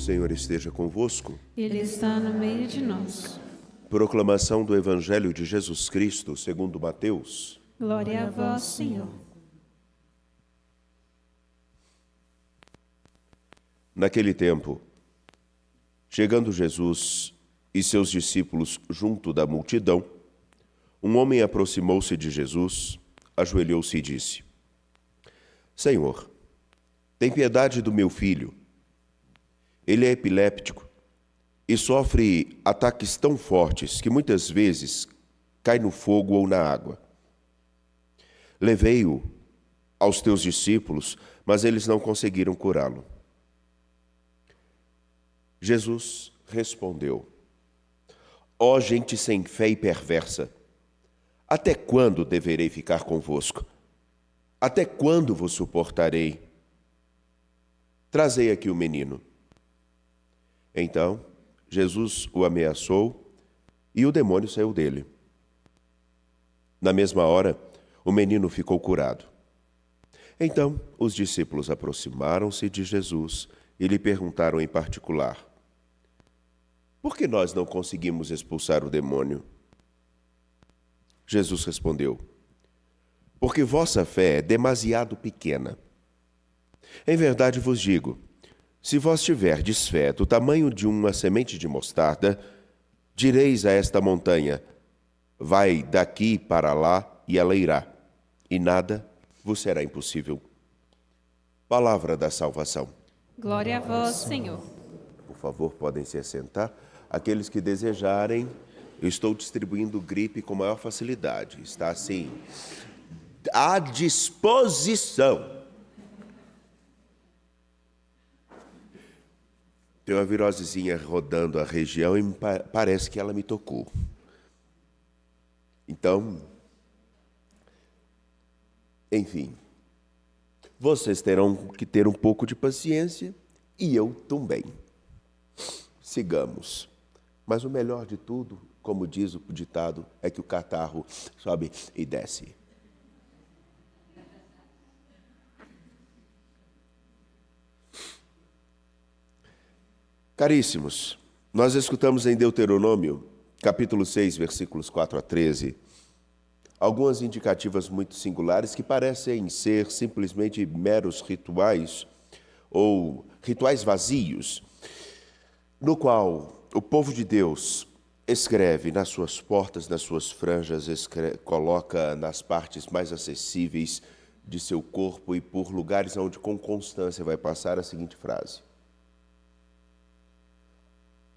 Senhor esteja convosco. Ele está no meio de nós. Proclamação do Evangelho de Jesus Cristo, segundo Mateus. Glória a vós, Senhor. Naquele tempo, chegando Jesus e seus discípulos junto da multidão, um homem aproximou-se de Jesus, ajoelhou-se e disse: Senhor, tem piedade do meu filho. Ele é epiléptico e sofre ataques tão fortes que muitas vezes cai no fogo ou na água. Levei-o aos teus discípulos, mas eles não conseguiram curá-lo. Jesus respondeu: Ó gente sem fé e perversa, até quando deverei ficar convosco? Até quando vos suportarei? Trazei aqui o menino. Então, Jesus o ameaçou e o demônio saiu dele. Na mesma hora, o menino ficou curado. Então, os discípulos aproximaram-se de Jesus e lhe perguntaram em particular: Por que nós não conseguimos expulsar o demônio? Jesus respondeu: Porque vossa fé é demasiado pequena. Em verdade vos digo, se vós tiverdes fé do tamanho de uma semente de mostarda, direis a esta montanha: vai daqui para lá, e ela irá, e nada vos será impossível. Palavra da salvação. Glória a vós, Senhor. Por favor, podem se assentar. Aqueles que desejarem, eu estou distribuindo gripe com maior facilidade. Está assim, à disposição. Tem uma virosezinha rodando a região e parece que ela me tocou. Então, enfim, vocês terão que ter um pouco de paciência e eu também. Sigamos. Mas o melhor de tudo, como diz o ditado, é que o catarro sobe e desce. Caríssimos, nós escutamos em Deuteronômio, capítulo 6, versículos 4 a 13, algumas indicativas muito singulares que parecem ser simplesmente meros rituais ou rituais vazios, no qual o povo de Deus escreve nas suas portas, nas suas franjas, coloca nas partes mais acessíveis de seu corpo e por lugares onde com constância vai passar a seguinte frase.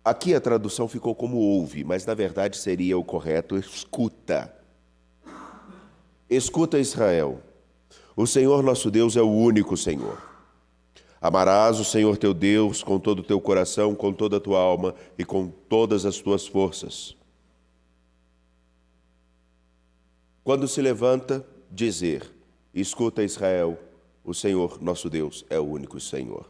Aqui a tradução ficou como ouve, mas na verdade seria o correto: escuta. Escuta, Israel. O Senhor nosso Deus é o único Senhor. Amarás o Senhor teu Deus com todo o teu coração, com toda a tua alma e com todas as tuas forças. Quando se levanta, dizer: escuta, Israel, o Senhor nosso Deus é o único Senhor.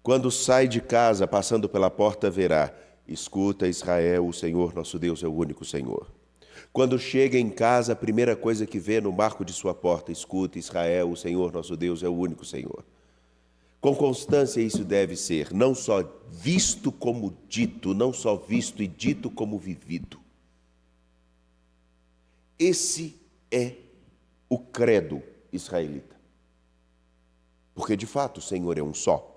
Quando sai de casa, passando pela porta, verá: escuta, Israel, o Senhor nosso Deus é o único Senhor. Quando chega em casa, a primeira coisa que vê no marco de sua porta: escuta, Israel, o Senhor nosso Deus é o único Senhor. Com constância isso deve ser não só visto como dito, não só visto e dito como vivido. Esse é o credo israelita. Porque de fato o Senhor é um só.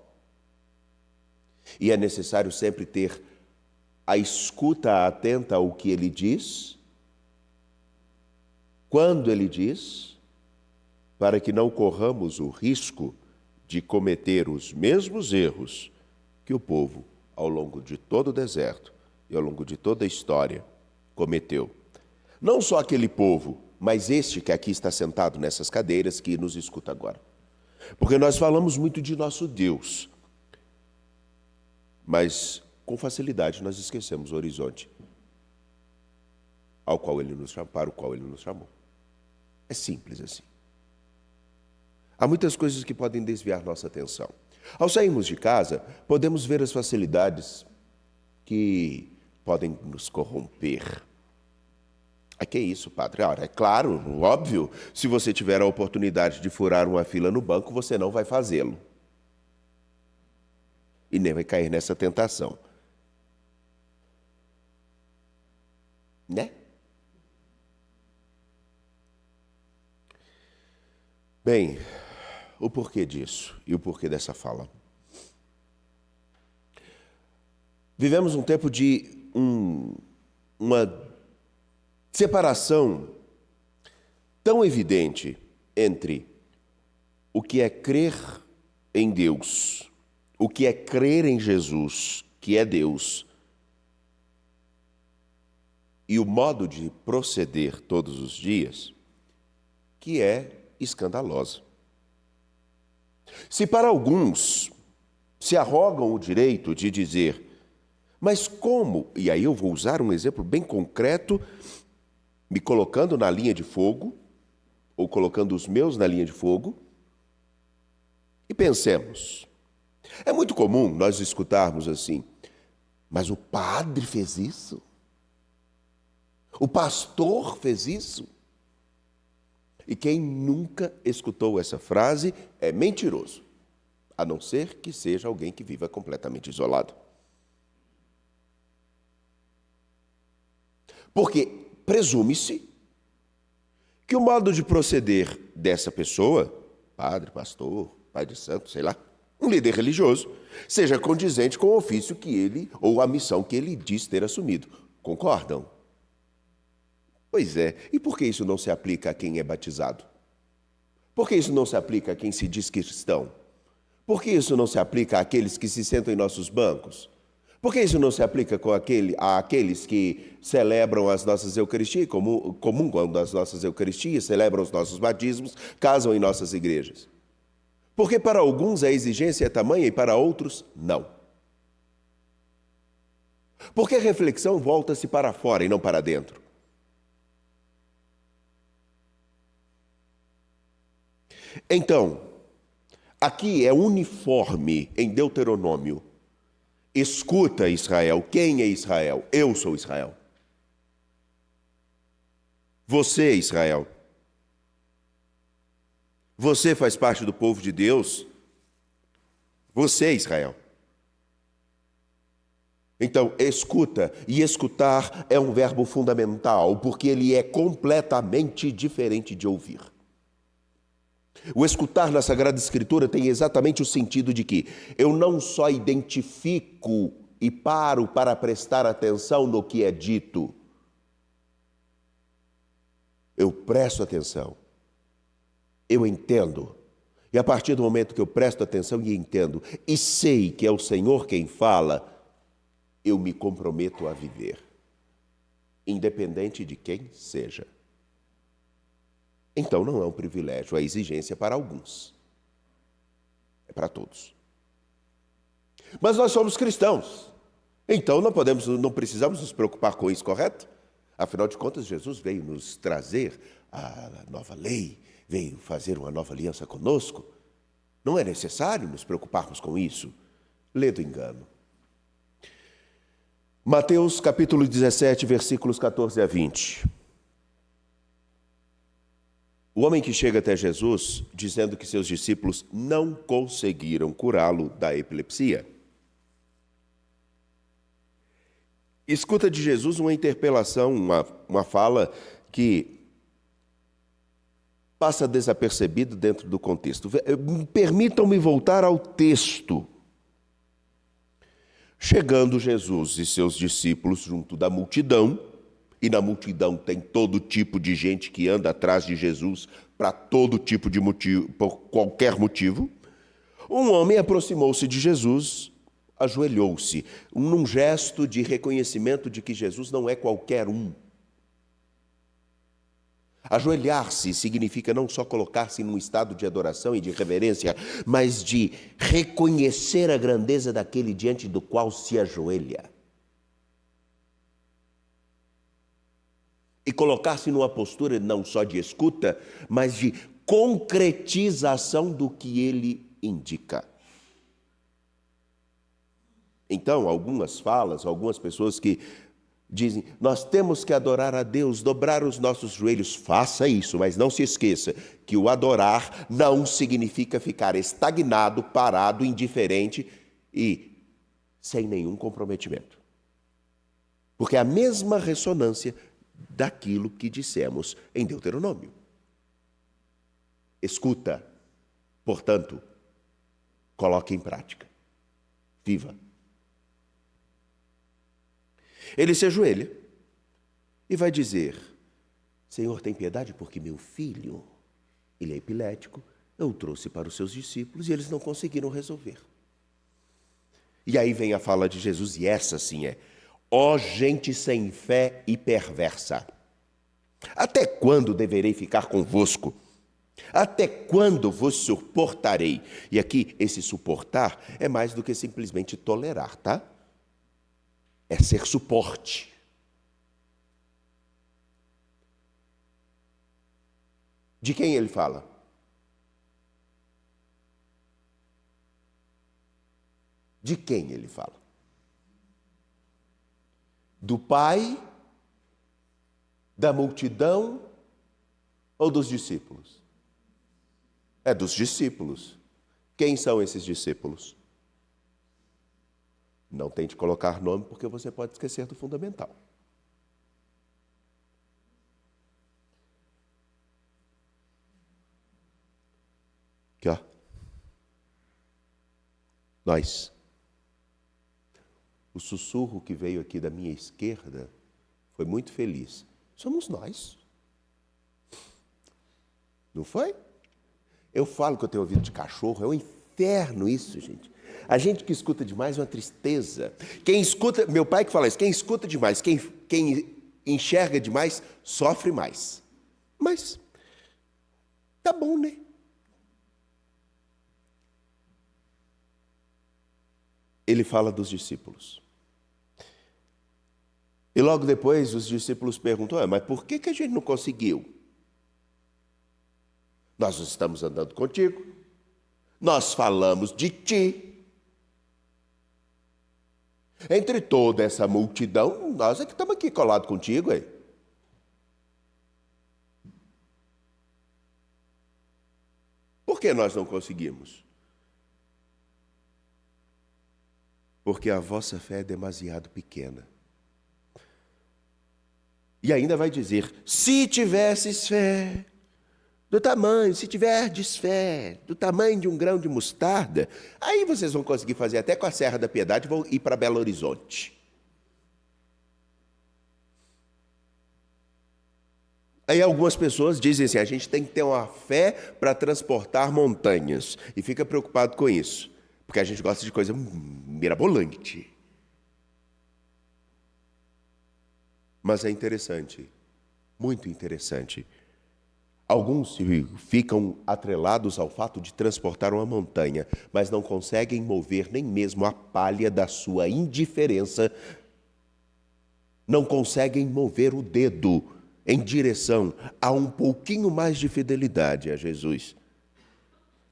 E é necessário sempre ter a escuta atenta ao que Ele diz, quando Ele diz, para que não corramos o risco de cometer os mesmos erros que o povo, ao longo de todo o deserto e ao longo de toda a história, cometeu. Não só aquele povo, mas este que aqui está sentado nessas cadeiras que nos escuta agora. Porque nós falamos muito de nosso Deus, mas com facilidade nós esquecemos o horizonte para o qual Ele nos chamou. É simples assim. Há muitas coisas que podem desviar nossa atenção. Ao sairmos de casa, podemos ver as facilidades que podem nos corromper. Que é isso, padre? Ora, é claro, óbvio, se você tiver a oportunidade de furar uma fila no banco, você não vai fazê-lo. e nem vai cair nessa tentação. Né? Bem, o porquê disso e o porquê dessa fala? Vivemos um tempo de uma separação tão evidente entre o que é crer em Deus, o que é crer em Jesus, que é Deus, e o modo de proceder todos os dias, que é escandalosa. Se para alguns se arrogam o direito de dizer, mas como? E aí eu vou usar um exemplo bem concreto, me colocando na linha de fogo, ou colocando os meus na linha de fogo, e pensemos. É muito comum nós escutarmos assim, mas o padre fez isso? O pastor fez isso? E quem nunca escutou essa frase é mentiroso, a não ser que seja alguém que viva completamente isolado. Porque presume-se que o modo de proceder dessa pessoa, padre, pastor, pai de santo, sei lá, um líder religioso, seja condizente com o ofício que ele, ou a missão que ele diz ter assumido. Concordam? Pois é, e por que isso não se aplica a quem é batizado? Por que isso não se aplica a quem se diz cristão? Por que isso não se aplica àqueles que se sentam em nossos bancos? Por que isso não se aplica àqueles que celebram as nossas Eucaristias, comungam das nossas Eucaristias, celebram os nossos batismos, casam em nossas igrejas? Porque para alguns a exigência é tamanha e para outros não. Porque a reflexão volta-se para fora e não para dentro. Então, aqui é uniforme em Deuteronômio. Escuta, Israel. Quem é Israel? Eu sou Israel. Você, Israel. Você faz parte do povo de Deus. Você, Israel. Então, escuta. E escutar é um verbo fundamental, porque ele é completamente diferente de ouvir. O escutar na Sagrada Escritura tem exatamente o sentido de que eu não só identifico e paro para prestar atenção no que é dito, eu presto atenção, eu entendo, e a partir do momento que eu presto atenção e entendo, e sei que é o Senhor quem fala, eu me comprometo a viver, independente de quem seja. Então não é um privilégio, é exigência para alguns. É para todos. Mas nós somos cristãos. Então não precisamos nos preocupar com isso, correto? Afinal de contas, Jesus veio nos trazer a nova lei, veio fazer uma nova aliança conosco. Não é necessário nos preocuparmos com isso. Lê do engano. Mateus capítulo 17, versículos 14 a 20. O homem que chega até Jesus, dizendo que seus discípulos não conseguiram curá-lo da epilepsia. Escuta de Jesus uma interpelação, uma fala que passa desapercebido dentro do contexto. Permitam-me voltar ao texto. Chegando Jesus e seus discípulos junto da multidão, e na multidão tem todo tipo de gente que anda atrás de Jesus para todo tipo de motivo, por qualquer motivo. Um homem aproximou-se de Jesus, ajoelhou-se, num gesto de reconhecimento de que Jesus não é qualquer um. Ajoelhar-se significa não só colocar-se num estado de adoração e de reverência, mas de reconhecer a grandeza daquele diante do qual se ajoelha. E colocar-se numa postura não só de escuta, mas de concretização do que ele indica. Então, algumas pessoas que dizem, nós temos que adorar a Deus, dobrar os nossos joelhos, faça isso, mas não se esqueça que o adorar não significa ficar estagnado, parado, indiferente e sem nenhum comprometimento. Porque é a mesma ressonância daquilo que dissemos em Deuteronômio. Escuta, portanto, coloque em prática. Viva. Ele se ajoelha e vai dizer: Senhor, tem piedade porque meu filho, ele é epilético, eu o trouxe para os seus discípulos e eles não conseguiram resolver. E aí vem a fala de Jesus, e essa sim é: ó gente sem fé e perversa, até quando deverei ficar convosco? Até quando vos suportarei? E aqui, esse suportar é mais do que simplesmente tolerar, tá? É ser suporte. De quem ele fala? De quem ele fala? Do Pai, da multidão ou dos discípulos? É dos discípulos. Quem são esses discípulos? Não tente colocar nome, porque você pode esquecer do fundamental. Aqui, ó. Nós. O sussurro que veio aqui da minha esquerda foi muito feliz. Somos nós. Não foi? Eu falo que eu tenho ouvido de cachorro, é um inferno isso, gente. A gente que escuta demais é uma tristeza. Quem escuta, meu pai que fala isso, quem escuta demais, quem enxerga demais, sofre mais. Mas, tá bom, né? Ele fala dos discípulos. E logo depois os discípulos perguntam: mas por que a gente não conseguiu? Nós estamos andando contigo, nós falamos de ti. Entre toda essa multidão, nós é que estamos aqui colados contigo, hein? Por que nós não conseguimos? Porque a vossa fé é demasiado pequena. E ainda vai dizer: se tivesses fé do tamanho, se tiverdes fé do tamanho de um grão de mostarda, aí vocês vão conseguir fazer até com a Serra da Piedade e vão ir para Belo Horizonte. Aí algumas pessoas dizem assim: a gente tem que ter uma fé para transportar montanhas, e fica preocupado com isso, porque a gente gosta de coisa mirabolante. Mas é interessante, muito interessante. Alguns ficam atrelados ao fato de transportar uma montanha, mas não conseguem mover nem mesmo a palha da sua indiferença, não conseguem mover o dedo em direção a um pouquinho mais de fidelidade a Jesus.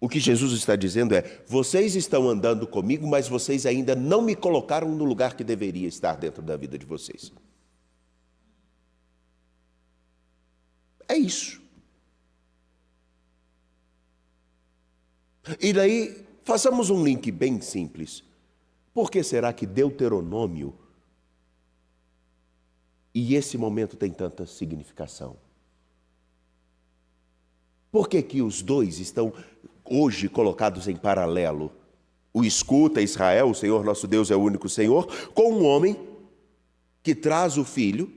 O que Jesus está dizendo é: vocês estão andando comigo, mas vocês ainda não me colocaram no lugar que deveria estar dentro da vida de vocês. É isso. E daí, façamos um link bem simples. Por que será que Deuteronômio e esse momento tem tanta significação? Por que os dois estão hoje colocados em paralelo? O escuta Israel, o Senhor nosso Deus é o único Senhor, com um homem que traz o filho,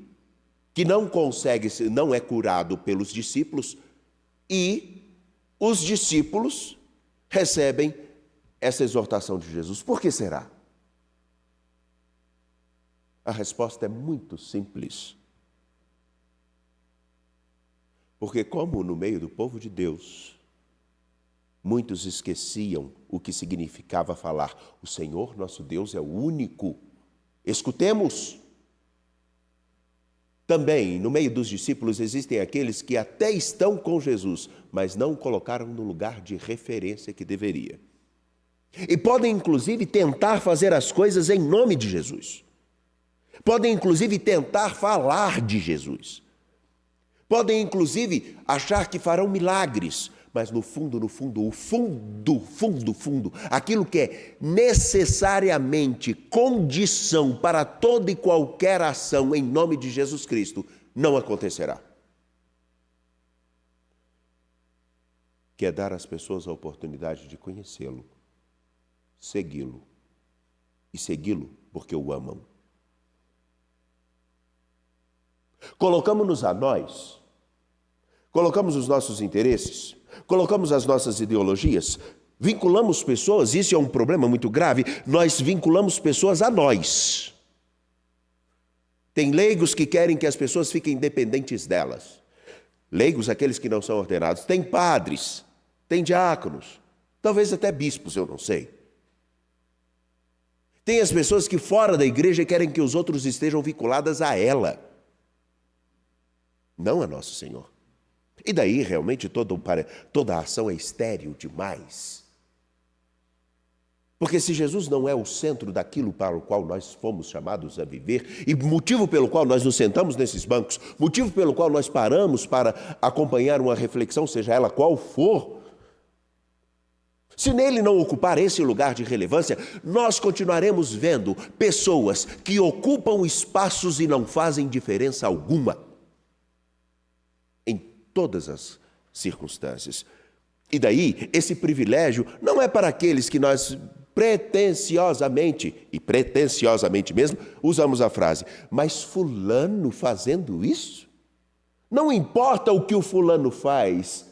que não consegue, não é curado pelos discípulos, e os discípulos recebem essa exortação de Jesus. Por que será? A resposta é muito simples. Porque como no meio do povo de Deus, muitos esqueciam o que significava falar: o Senhor nosso Deus é o único. Escutemos. Também, no meio dos discípulos, existem aqueles que até estão com Jesus, mas não o colocaram no lugar de referência que deveria. E podem, inclusive, tentar fazer as coisas em nome de Jesus. Podem, inclusive, tentar falar de Jesus. Podem, inclusive, achar que farão milagres, mas no fundo, aquilo que é necessariamente condição para toda e qualquer ação em nome de Jesus Cristo, não acontecerá. Que é dar às pessoas a oportunidade de conhecê-lo, segui-lo, e segui-lo porque o amam. Colocamos-nos a nós, colocamos os nossos interesses, colocamos as nossas ideologias, vinculamos pessoas, isso é um problema muito grave, nós vinculamos pessoas a nós. Tem leigos que querem que as pessoas fiquem dependentes delas. Leigos, aqueles que não são ordenados. Tem padres, tem diáconos, talvez até bispos, eu não sei. Tem as pessoas que fora da igreja querem que os outros estejam vinculadas a ela, não a Nosso Senhor. E daí realmente toda a ação é estéril demais. Porque se Jesus não é o centro daquilo para o qual nós fomos chamados a viver, e motivo pelo qual nós nos sentamos nesses bancos, motivo pelo qual nós paramos para acompanhar uma reflexão, seja ela qual for, se nele não ocupar esse lugar de relevância, nós continuaremos vendo pessoas que ocupam espaços e não fazem diferença alguma em todas as circunstâncias. E daí, esse privilégio não é para aqueles que nós pretensiosamente mesmo, usamos a frase, mas fulano fazendo isso? Não importa o que o fulano faz,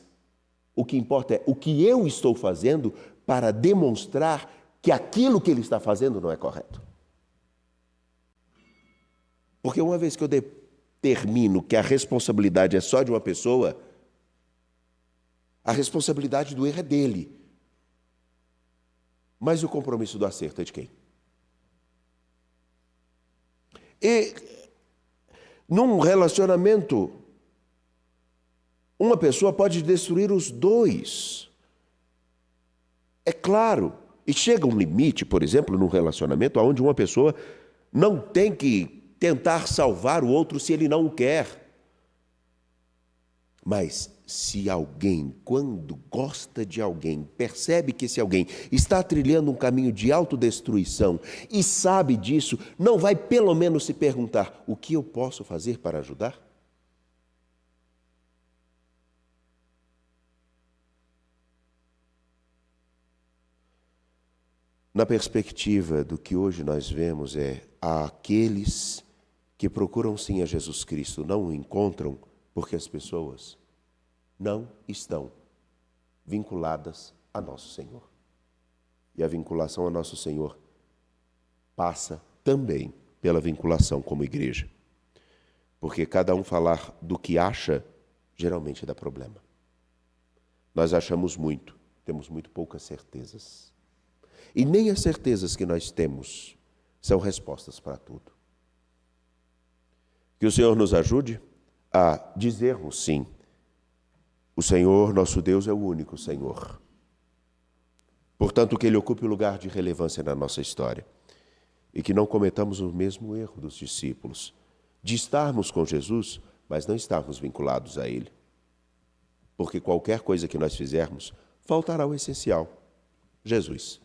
o que importa é o que eu estou fazendo para demonstrar que aquilo que ele está fazendo não é correto. Porque uma vez que eu determino que a responsabilidade é só de uma pessoa, a responsabilidade do erro é dele. Mas o compromisso do acerto é de quem? E num relacionamento, uma pessoa pode destruir os dois. É claro. E chega um limite, por exemplo, num relacionamento onde uma pessoa não tem que tentar salvar o outro se ele não o quer. Mas se alguém, quando gosta de alguém, percebe que esse alguém está trilhando um caminho de autodestruição e sabe disso, não vai pelo menos se perguntar: o que eu posso fazer para ajudar? Na perspectiva do que hoje nós vemos aqueles que procuram sim a Jesus Cristo, não o encontram porque as pessoas não estão vinculadas a Nosso Senhor. E a vinculação a Nosso Senhor passa também pela vinculação como igreja. Porque cada um falar do que acha, geralmente dá problema. Nós achamos muito, temos muito poucas certezas. E nem as certezas que nós temos são respostas para tudo. Que o Senhor nos ajude a dizermos sim: o Senhor, nosso Deus, é o único Senhor. Portanto, que Ele ocupe o lugar de relevância na nossa história. E que não cometamos o mesmo erro dos discípulos, de estarmos com Jesus, mas não estarmos vinculados a Ele. Porque qualquer coisa que nós fizermos, faltará o essencial: Jesus.